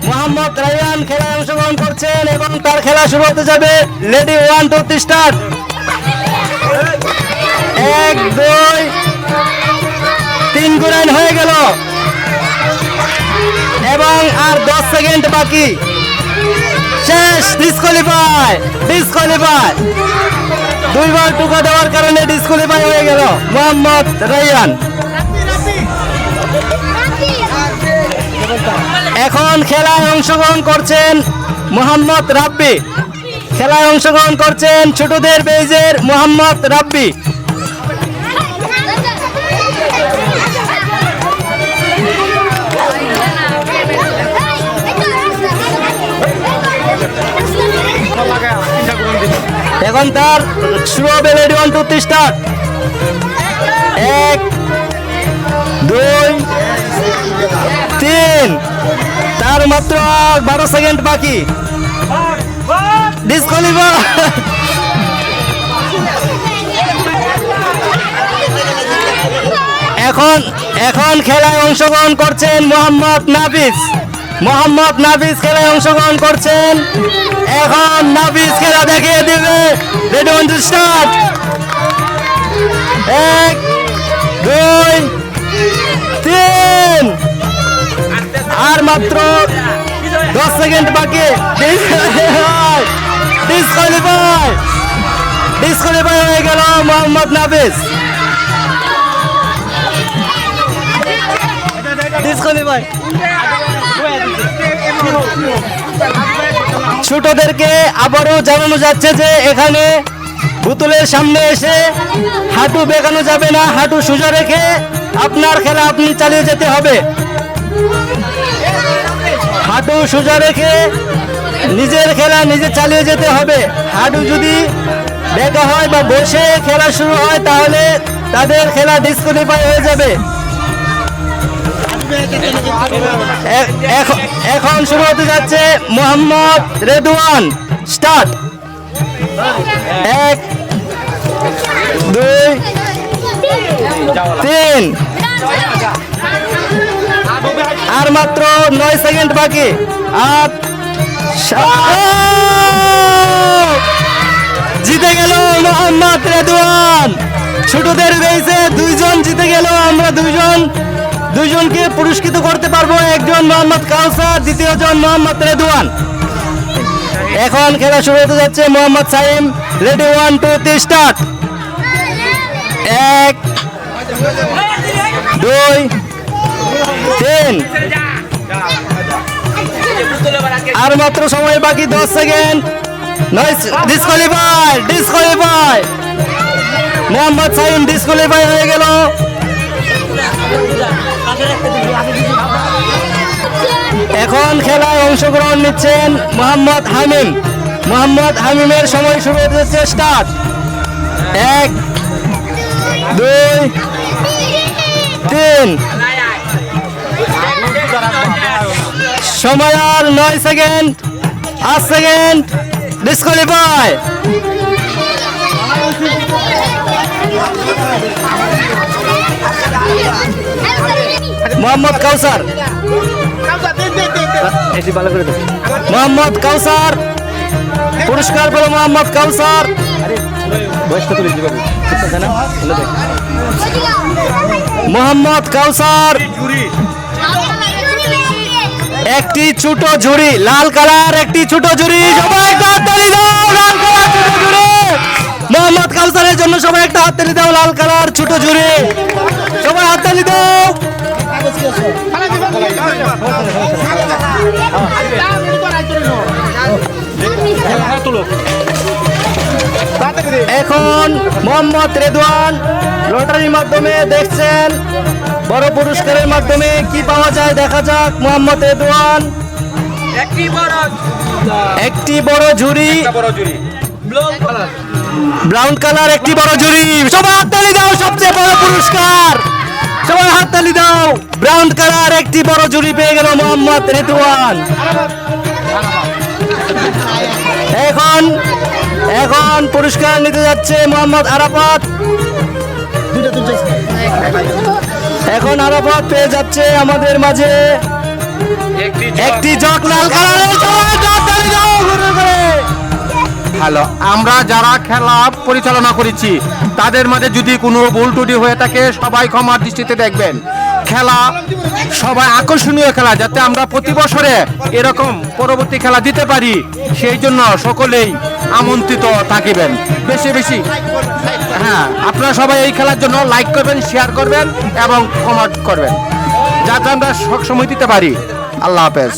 মোহাম্মদ রায়হান খেলায় অংশগ্রহণ করছেন এবং তার খেলা শুরু হতে যাবে। Ready 1 2 3 start. 1 2 3 গুরাইন হয়ে গেল এবং আর 10 সেকেন্ড বাকি। শেষ। ডিসকোয়ালিফাই। দুইবার টুকা দেওয়ার কারণে ডিসকোয়ালিফাই হয়ে গেল মোহাম্মদ রায়হান। এখন খেলায় অংশগ্রহণ করছেন মোহাম্মদ রাব্বি। খেলায় অংশগ্রহণ করছেন ছোটদের বেজের মোহাম্মদ রাব্বি। এখন তার শুরু হবে। Ready 1 2 3 start. 1 2 3। তার মাত্র 12 সেকেন্ড বাকি। ডিসকোয়ালিফাই। এখন খেলায় অংশগ্রহণ করছেন মোহাম্মদ নাফিস খেলায় অংশগ্রহণ করছেন। এখন নাফিস খেলা দেখিয়ে দেবে। Ready 1 2 start. 1 2 3। আর মাত্র 10 সেকেন্ড বাকি। ডিসকোয়ালিফাই হয়ে গেল মোহাম্মদ নাফিস। ডিসকোয়ালিফাই। ছোটদেরকে আবারও জানানো যাচ্ছে যে এখানে বোতলের সামনে এসে হাঁটু বেঁকানো যাবে না। হাঁটু সোজা রেখে আপনার খেলা আপনি চালিয়ে যেতে হবে। হাঁটু সোজা রেখে নিজের খেলা নিজে চালিয়ে যেতে হবে। হাঁটু যদি বেঁকা হয় বা বসে খেলা শুরু হয় তাহলে তাদের খেলা ডিসকোয়ালিফাই হয়ে যাবে। এখন শুরু হতে যাচ্ছে মোহাম্মদ রেদওয়ান। স্টার্ট। 1 2 3। আর মাত্র 9 সেকেন্ড বাকি। 8 জিতে গেল মোহাম্মদ রেদওয়ান। ছোটদের বেসে 2 জন জিতে গেল। আমরা দুইজনকে পুরস্কৃত করতে পারবো। একজন মোহাম্মদ কাউসার, দ্বিতীয় জন মোহাম্মদ রেদওয়ান। এখন খেলা শুরু হতে যাচ্ছে মোহাম্মদ সাইম। Ready 1 2 3 start. 1 2 3। আর মাত্র সময় বাকি 10 second. Disqualify. Mohammad Saim disqualify হয়ে গেল। এখন খেলায় অংশগ্রহণ নিচ্ছেন মোহাম্মদ হামিমের সময় শুরু হতে যাচ্ছে। স্টার্ট। 1 2 3। সময় আর 9 সেকেন্ড। 8 সেকেন্ড। ডিসকোয়ালিফাই। মোহাম্মদ কাউসার। পুরস্কার পেল মোহাম্মদ কাউসার। মোহাম্মদ কাউসার একটি ছোট ঝুড়ি, লাল কালার একটি ছোট ঝুড়ি। সবাই একটা হাততালি দাও। লাল কালার ছোট ঝুড়ি মোহাম্মদ কাউসারের জন্য। সবাই একটা হাততালি দাও। লাল কালার ছোট ঝুড়ি। সবাই হাততালি দাও। এখন মোহাম্মদ রেদওয়ান লটারির মাধ্যমে দেখছেন বড় পুরস্কারের মাধ্যমে কি পাওয়া যায়। দেখা যাক। মোহাম্মদ রেদওয়ান একটি বড় ঝুড়ি, ব্রাউন কালার একটি বড় ঝুড়ি। সবাই হাততালি দাও। সবচেয়ে বড় পুরস্কার। সবাই হাততালি দাও। ব্রাউন কালার একটি বড় ঝুড়ি পেয়ে গেল মোহাম্মদ রেদওয়ান। এখন পুরস্কার নিতে যাচ্ছে মোহাম্মদ আরাফাত। এখন আরাফাত পেয়ে যাচ্ছে আমাদের মাঝে একটি জগ লাল কালারের জগ, তাড়াতাড়ি যাও ঘুরে ঘুরে। হ্যালো, আমরা যারা খেলা পরিচালনা করেছি তাদের মাঝে যদি কোনো ভুল ত্রুটি হয়ে থাকে সবাই ক্ষমার দৃষ্টিতে দেখবেন। খেলা সবাই আকর্ষণীয় খেলা, যাতে আমরা প্রতি বছরে এরকম পরবর্তী খেলা দিতে পারি, সেই জন্য সকলেই আমন্ত্রিত থাকিবেন বেশি বেশি। হ্যাঁ, আপনারা সবাই এই খেলার জন্য লাইক করবেন, শেয়ার করবেন এবং কমেন্ট করবেন, যাতে আমরা সবসময় দিতে পারি। আল্লাহ হাফেজ।